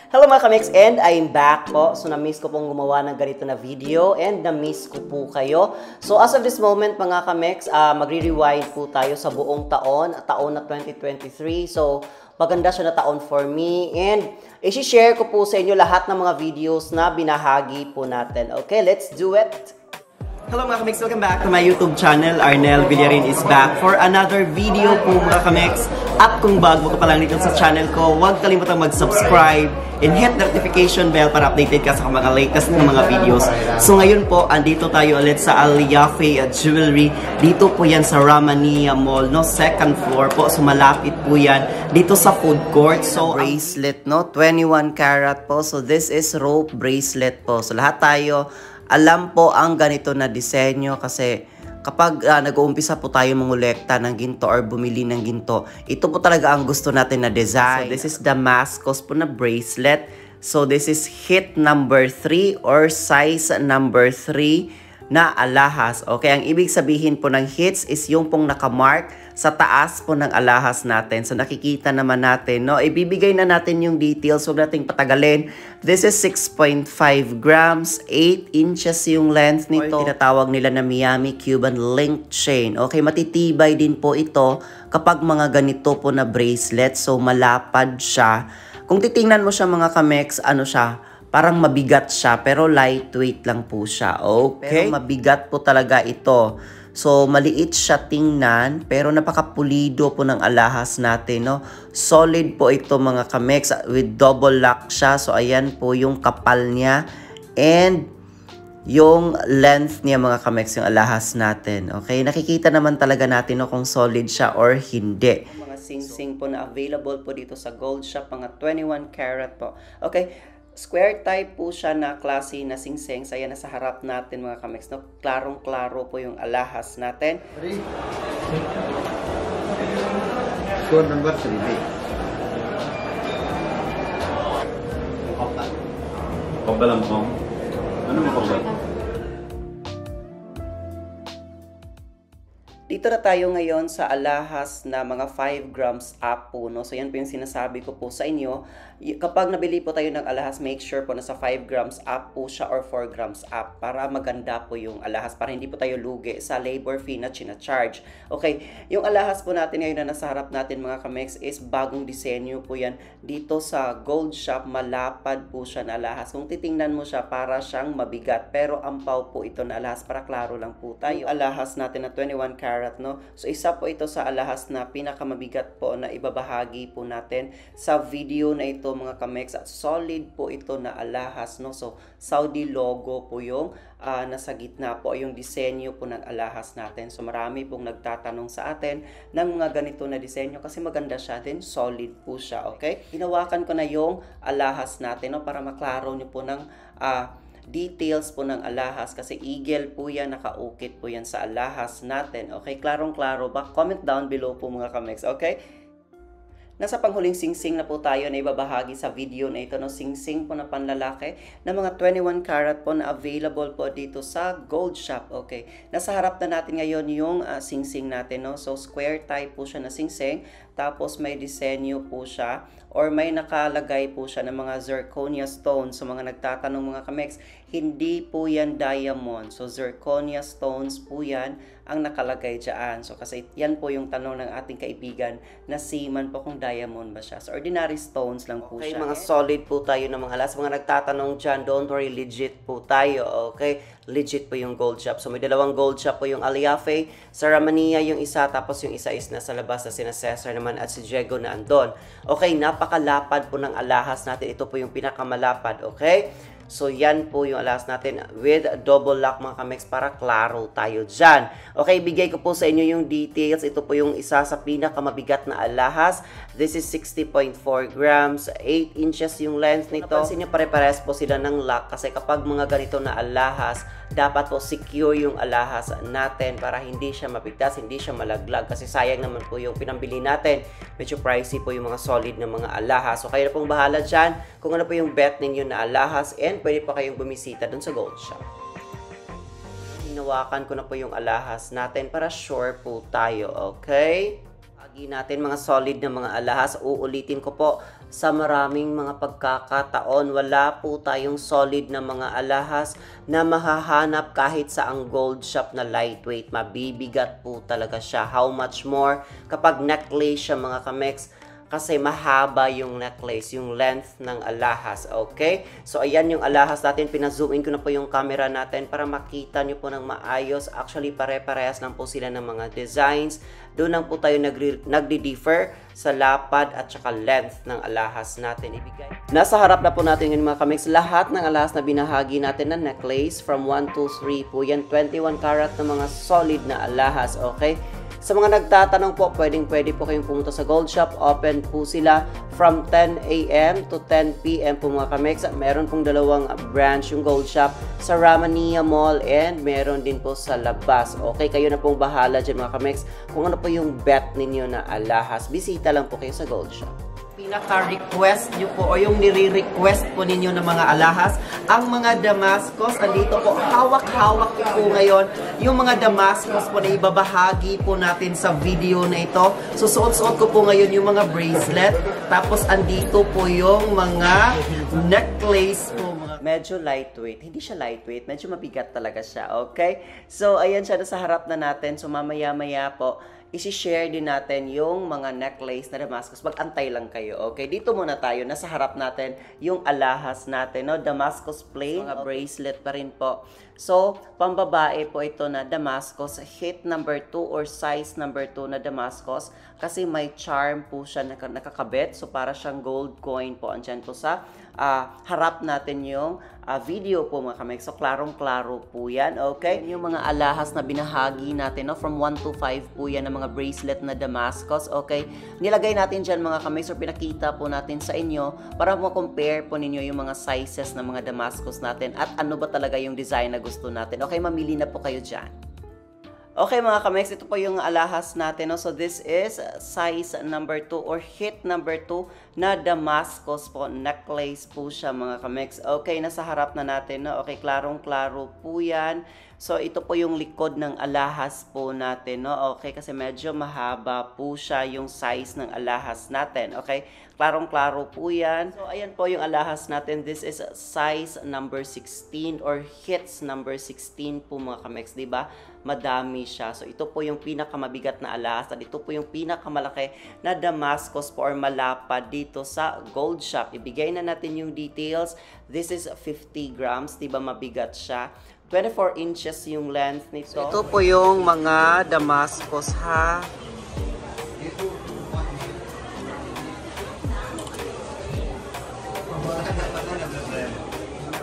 Hello mga kamix, and I'm back po. So na-miss ko pong gumawa ng ganito na video and na-miss ko po kayo. So as of this moment mga kamix, magre-rewind po tayo sa buong taon na 2023. So maganda siya na taon for me and i-share ko po sa inyo lahat ng mga videos na binahagi po natin. Okay, let's do it! Hello mga kamix, welcome back to my YouTube channel. Arnel Villarin is back for another video po mga kamix. At kung bago ka pa lang dito sa channel ko, huwag kalimutang mag-subscribe and hit notification bell para updated ka sa mga latest na mga videos. So ngayon po, andito tayo ulit sa Al Yafe Jewelry. Dito po yan sa Ramania Mall, no? Second floor po. So malapit po yan dito sa food court. So bracelet, no? 21 karat po. So this is rope bracelet po. So lahat tayo alam po ang ganito na disenyo kasi kapag nag-uumpisa po tayo mangolekta ng ginto or bumili ng ginto, ito po talaga ang gusto natin na design. So this is Damascus po na bracelet. So this is hit number 3 or size number 3 na alahas. Okay, ang ibig sabihin po ng hits is yung pong nakamark sa taas po ng alahas natin. So nakikita naman natin, no? Ibibigay na natin yung details, huwag nating patagalin. This is 6.5 grams, 8 inches yung length nito. Tinatawag nila na Miami Cuban link chain. Okay, matitibay din po ito kapag mga ganito po na bracelet. So malapad siya. Kung titingnan mo siya mga kamex, ano siya? Parang mabigat siya, pero lightweight lang po siya. Okay? Pero mabigat po talaga ito. So, maliit siya tingnan, pero napakapulido po ng alahas natin, no? Solid po ito mga kamex, with double lock siya. So, ayan po yung kapal niya. And yung length niya mga kamex, yung alahas natin. Okay? Nakikita naman talaga natin, no, kung solid siya or hindi. Mga sing-sing po na available po dito sa Gold Shop, mga 21 karat po. Okay? Square type po siya na klase na sing-sing. So, ayan na sa harap natin mga kamex, no? Klarong-klaro po yung alahas natin. Score number 3. Kabalang mo? Ano mo kabalang? Dito na tayo ngayon sa alahas na mga 5 grams up po, no? So, yan po yung sinasabi ko po sa inyo. Kapag nabili po tayo ng alahas, make sure po na sa 5 grams up po siya or 4 grams up para maganda po yung alahas, para hindi po tayo lugi sa labor fee na charge. Okay, yung alahas po natin ngayon na nasa harap natin mga kamex is bagong disenyo po yan. Dito sa Gold Shop, malapad po siya na alahas. Kung titingnan mo siya, para siyang mabigat. Pero ampaw po ito na alahas, para klaro lang po tayo. Yung alahas natin na 21 karat, no? So isa po ito sa alahas na pinakamabigat po na ibabahagi po natin sa video na ito mga kamex, at solid po ito na alahas, no? So Saudi logo po yung nasa gitna po yung disenyo po ng alahas natin. So marami pong nagtatanong sa atin ng mga ganito na disenyo kasi maganda siya, din solid po siya. Okay, hinawakan ko na yung alahas natin, no, para maklaro niyo po ng details po ng alahas kasi eagle po yan, nakaukit po yan sa alahas natin. Okay, klarong-klaro ba? Comment down below po mga kamex, okay? Nasa panghuling sing-sing na po tayo na ibabahagi sa video na ito, no? Sing-sing po na panlalaki na mga 21 karat po na available po dito sa Gold Shop. Okay, nasa harap na natin ngayon yung sing-sing natin, no? So square type po siya na sing-sing, tapos may disenyo po siya or may nakalagay po siya ng mga zirconia stones. So mga nagtatanong mga kamex, hindi po yan diamond. So zirconia stones po yan ang nakalagay dyan. So kasi yan po yung tanong ng ating kaibigan na seaman po kung diamond ba siya. So ordinary stones lang po siya. Mga solid po tayo ng mga halas. Mga nagtatanong dyan, don't worry, legit po tayo. Okay, legit po yung Gold Shop. So may dalawang Gold Shop po, yung Al Yafe sa Ramania yung isa, tapos yung isa is nasa labas na sina Cesar naman at si Diego na andon. Okay, napakalapad po ng alahas natin. Ito po yung pinakamalapad. Okay, so yan po yung alahas natin with double lock mga kamex, para klaro tayo dyan. Okay, bigay ko po sa inyo yung details. Ito po yung isa sa pinakamabigat na alahas. This is 60.4 grams, 8 inches yung length nito. Napansin niyo, pare-pares po sila ng lock kasi kapag mga ganito na alahas, dapat po secure yung alahas natin para hindi siya mapigtas, hindi siya malaglag kasi sayang naman po yung pinambili natin. Medyo pricey po yung mga solid na mga alahas. So kayo na pong bahala dyan kung ano po yung bet ninyo na alahas, and pwede pa kayong bumisita dun sa Gold Shop. Hinawakan ko na po yung alahas natin para sure po tayo. Okay, natin mga solid na mga alahas. Uulitin ko po, sa maraming mga pagkakataon, wala po tayong solid na mga alahas na mahahanap kahit sa ang gold shop na lightweight. Mabibigat po talaga siya. How much more kapag necklace siya mga kamex, kasi mahaba yung necklace, yung length ng alahas, okay? So, ayan yung alahas natin. Pina-zoom in ko na po yung camera natin para makita nyo po ng maayos. Actually, pare-parehas lang po sila ng mga designs. Doon lang po tayo nagdi-differ sa lapad at saka length ng alahas natin ibigay. Nasa harap na po natin yung mga kamix. Lahat ng alahas na binahagi natin na necklace from 1 to 3 po. Yan, 21 karat na mga solid na alahas, okay? Sa mga nagtatanong po, pwede po kayong pumunta sa gold shop. Open po sila from 10 a.m. to 10 p.m. po mga kamex. Meron pong dalawang branch yung gold shop sa Ramania Mall and meron din po sa labas. Okay, kayo na pong bahala dyan mga kamex kung ano po yung bet ninyo na alahas. Bisita lang po kayo sa gold shop. Pinaka-request nyo po o yung nire-request po ninyo ng mga alahas, ang mga Damascus, andito po, hawak-hawak po ngayon yung mga Damascus po na ibabahagi po natin sa video na ito. Susuot-suot ko po ngayon yung mga bracelet, tapos andito po yung mga necklace po. Medyo lightweight. Hindi siya lightweight. Medyo mabigat talaga siya. Okay? So, ayan siya. Nasa harap na natin. So, mamaya-maya po, isi-share din natin yung mga necklace na Damascus. Mag-antay lang kayo. Okay? Dito muna tayo. Nasa harap natin yung alahas natin. No? Damascus plain. Mga bracelet pa rin po. So, pambabae po ito na Damascus. Hit number 2 or size number 2 na Damascus. Kasi may charm po siya nakakabit. So, para siyang gold coin po. Andyan po sa harap natin yung video po mga kamek. So, klarong-klaro po yan. Okay? Yung mga alahas na binahagi natin, no? From 1 to 5 po yan ng mga bracelet na Damascus. Okay? Nilagay natin dyan mga kamek. So, pinakita po natin sa inyo para ma-compare po ninyo yung mga sizes ng mga Damascus natin at ano ba talaga yung design na gusto natin. Okay? Mamili na po kayo dyan. Okay mga kamex, ito po yung alahas natin. No? So this is size number 2 or hit number 2 na Damascus po. Necklace po siya mga kamex. Okay, nasa harap na natin. No? Okay, klarong-klaro po yan. So ito po yung likod ng alahas po natin. No? Okay, kasi medyo mahaba po siya yung size ng alahas natin. Okay, klarong-klaro po yan. So ayan po yung alahas natin. This is size number 16 or hits number 16 po mga kamex. Diba? Madami siya. So, ito po yung pinakamabigat na alahas at ito po yung pinakamalaki na Damascus po or malapad dito sa gold shop. Ibigay na natin yung details. This is 50 grams. Diba mabigat siya? 24 inches yung length nito. So, ito po yung mga Damascus ha.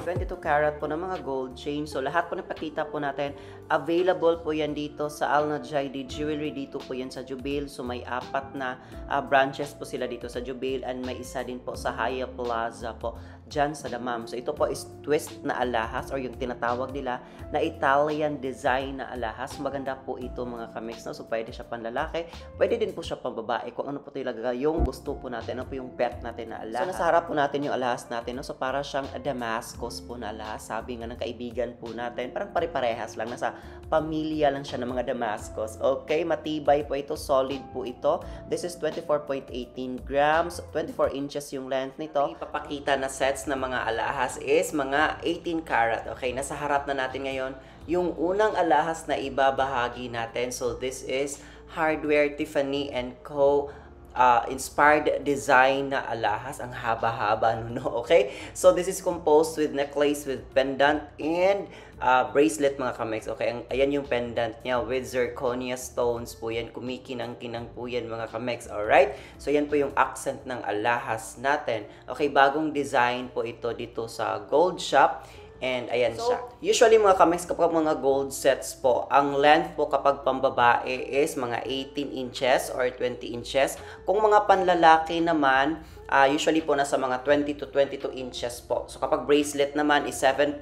22 karat po ng mga gold chain. So, lahat po napakita po natin. Available po yan dito sa Al Najaidi Jewelry. Dito po yan sa Jubil. So, may 4 na branches po sila dito sa Jubil. And may isa din po sa Haya Plaza po dyan sa Damam. So, ito po is twist na alahas or yung tinatawag nila na Italian design na alahas. Maganda po ito mga kamix. No? So, pwede siya panlalaki. Pwede din po siya pambabae. Kung ano po talaga yung gusto po natin. Ano po yung bet natin na alahas. So, nasa harap po natin yung alahas natin. No? So, para siyang Damascus po na alahas. Sabi nga ng kaibigan po natin. Parang pare-parehas lang. Nasa pamilya lang siya ng mga Damascus. Okay? Matibay po ito. Solid po ito. This is 24.18 grams. 24 inches yung length nito. Ipapakita na sets na mga alahas is mga 18 karat. Okay, nasa harap na natin ngayon yung unang alahas na ibabahagi natin. So, this is Hardware Tiffany & Co. Inspired design na alahas. Ang haba-haba no? Okay? So, this is composed with necklace, with pendant, and bracelet mga kamex. Okay, ayan yung pendant niya with zirconia stones po yan. Kumikinang-kinang po yan mga kamex. Alright? So, yan po yung accent ng alahas natin. Okay, bagong design po ito dito sa gold shop. And ayan siya. Usually mga kamex kapag mga gold sets po, ang length po kapag pambabae is mga 18 inches or 20 inches. Kung mga panlalaki naman, usually po nasa mga 20 to 22 inches po. So kapag bracelet naman is 7.5,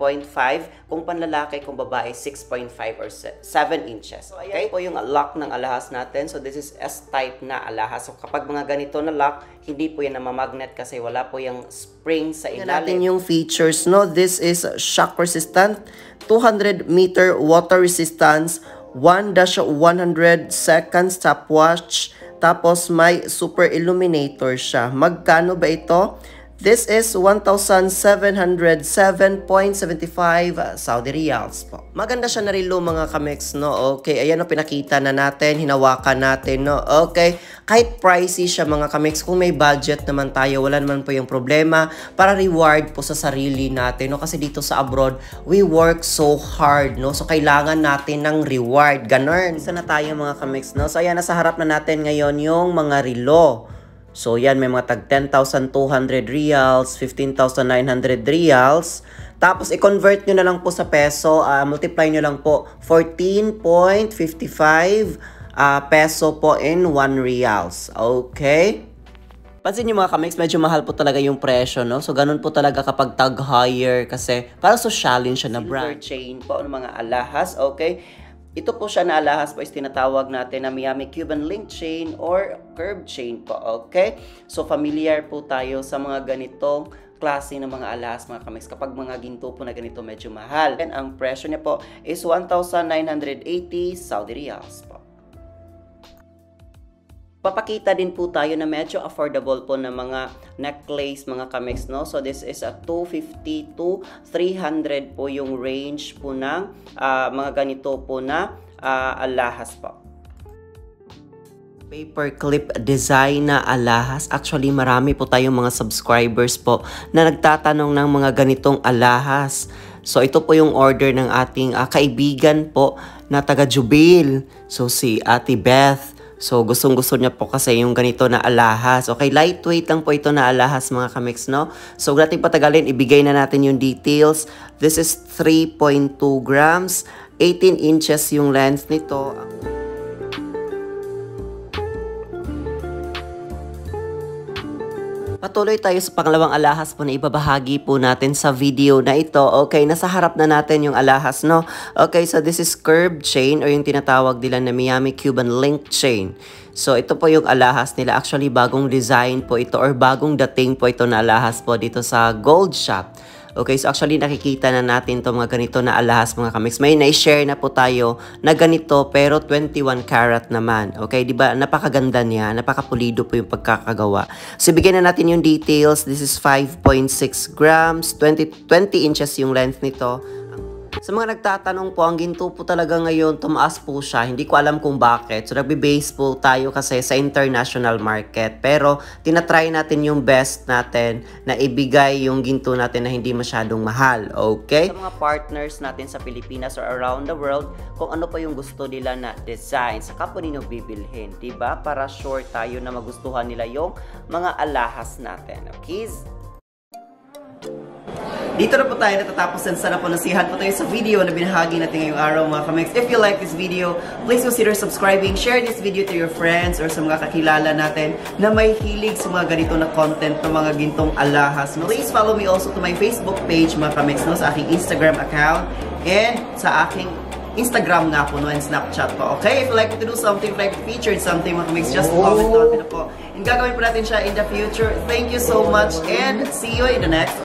kung panlalaki, kung babae 6.5 or 7 inches. So ayan po yung lock ng alahas natin. So this is S-type na alahas. So kapag mga ganito na lock, hindi po yan namamagnet kasi wala po yung spring sa ilalim. Natin yung features, no? This is shock resistant, 200 meter water resistance, 1-100 second stopwatch, Tapos may super illuminator siya. Magkano ba ito? This is 1,707.75 Saudi Riyals po. Maganda siya na relo mga kamix, no? Okay, ayan o, pinakita na natin, hinawakan natin, no? Okay, kahit pricey siya mga kamix, kung may budget naman tayo, wala naman po yung problema para reward po sa sarili natin, no? Kasi dito sa abroad, we work so hard, no? So, kailangan natin ng reward, ganun. Isa na tayo mga kamix, no? So, ayan, nasa harap na natin ngayon yung mga relo. So, yan, may mga tag 10,200 Riyals, 15,900 Riyals. Tapos, i-convert nyo na lang po sa peso. Multiply nyo lang po 14.55 peso po in 1 Riyals. Okay? Pansin nyo mga kamix, medyo mahal po talaga yung presyo, no? So, ganun po talaga kapag tag higher kasi para sosyalin siya na brand. Silver chain po ng mga alahas, okay? Ito po siya na alahas po is tinatawag natin na Miami Cuban link chain or curved chain po, okay? So, familiar po tayo sa mga ganitong klase ng mga alahas mga kamix. Kapag mga ginto po na ganito medyo mahal. And ang presyo niya po is 1,980 Saudi Riyals po. Papakita din po tayo na medyo affordable po na mga necklace mga kamix, no? So this is a 250 to 300 po yung range po ng mga ganito po na alahas po. Paperclip design na alahas. Actually, marami po tayong mga subscribers po na nagtatanong ng mga ganitong alahas. So ito po yung order ng ating kaibigan po na taga Jubil. So si Ate Beth. So, gustong-gusto niya po kasi yung ganito na alahas. Okay, lightweight lang po ito na alahas mga kamix, no? So, huwag natin patagalin. Ibigay na natin yung details. This is 3.2 grams. 18 inches yung length nito. Patuloy tayo sa pangalawang alahas po na ibabahagi po natin sa video na ito. Okay, nasa harap na natin yung alahas, no? Okay, so this is curved chain or yung tinatawag nila na Miami Cuban link chain. So, ito po yung alahas nila. Actually, bagong design po ito or bagong dating po ito na alahas po dito sa Gold Shop. Okay, so actually nakikita na natin to mga ganito na alahas mga kamix. May na-share na po tayo na ganito pero 21 karat naman. Okay, di ba? Napakaganda niya, napakapulido po yung pagkakagawa. So bigyan na natin yung details. This is 5.6 grams, 20 inches yung length nito. Sa mga nagtatanong po, ang ginto po talaga ngayon, tumaas po siya. Hindi ko alam kung bakit. So, nagbe-base po tayo kasi sa international market. Pero, tinatry natin yung best natin na ibigay yung ginto natin na hindi masyadong mahal. Okay? Sa mga partners natin sa Pilipinas or around the world, kung ano pa yung gusto nila na design, saka po ninyo bibilhin. Diba? Para sure tayo na magustuhan nila yung mga alahas natin. Okay? Dito na po tayo natatapos and sana po nasihan po tayo sa video na binahagi natin ngayong araw mga kamix. If you like this video, please consider subscribing, share this video to your friends or sa mga kakilala natin na may hilig sa mga ganito na content ng mga gintong alahas. No? Please follow me also to my Facebook page mga kamix, no? Sa aking Instagram account and sa aking Instagram nga po, no, and Snapchat po. Okay? If you like me to do something, if you like to feature something mga kamix, just comment down below po. And gagawin po natin siya in the future. Thank you so much and see you in the next